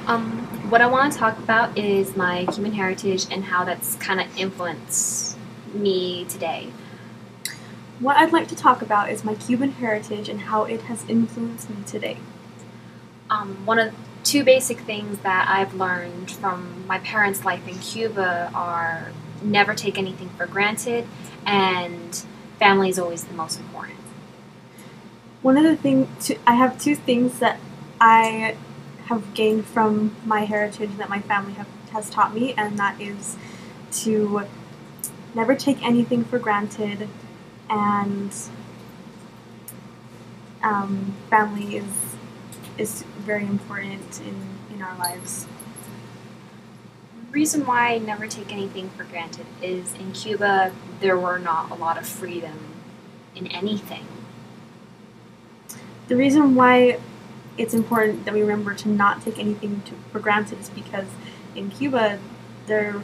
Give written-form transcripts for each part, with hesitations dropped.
What I want to talk about is my Cuban heritage and how that's kind of influenced me today. What I'd like to talk about is my Cuban heritage and how it has influenced me today. One of two basic things that I've learned from my parents' life in Cuba are never take anything for granted, and family is always the most important. I have two things that I have gained from my heritage that my family has taught me, and that is to never take anything for granted, and family is very important in our lives. The reason why I never take anything for granted is in Cuba there were not a lot of freedom in anything. The reason why it's important that we remember to not take anything for granted is because in Cuba there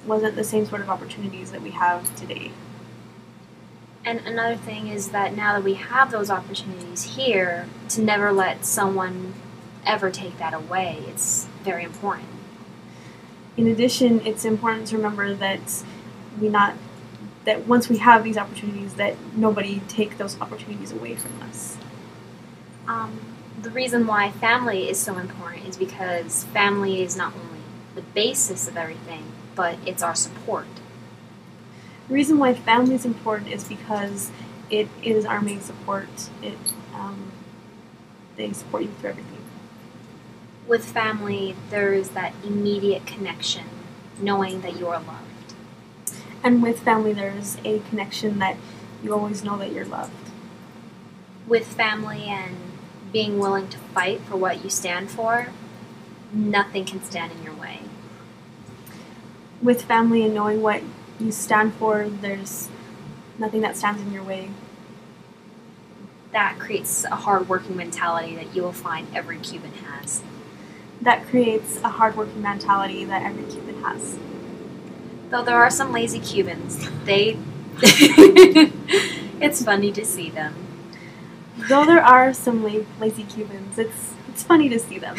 wasn't the same sort of opportunities that we have today. And another thing is that now that we have those opportunities here, to never let someone ever take that away, it's very important. In addition, it's important to remember that that once we have these opportunities, that nobody take those opportunities away from us. The reason why family is so important is because family is not only the basis of everything, but it's our support. The reason why family is important is because it is our main support. They support you through everything. With family, there is that immediate connection, knowing that you are loved. And with family, there's a connection that you always know that you're loved. With family and being willing to fight for what you stand for, nothing can stand in your way. With family and knowing what you stand for, there's nothing that stands in your way. That creates a hard-working mentality that you will find every Cuban has. That creates a hard-working mentality that every Cuban has. Though there are some lazy Cubans, it's funny to see them. Though there are some lazy Cubans, it's funny to see them.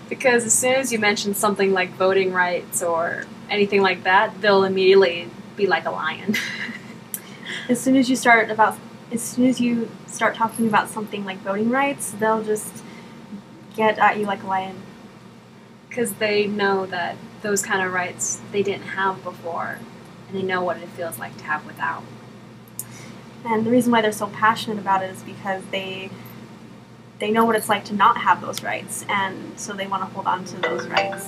Because as soon as you mention something like voting rights or anything like that, they'll immediately be like a lion. As soon as you start talking about something like voting rights, they'll just get at you like a lion. Because they know that those kind of rights they didn't have before, and they know what it feels like to have without. And the reason why they're so passionate about it is because they know what it's like to not have those rights, and so they want to hold on to those rights.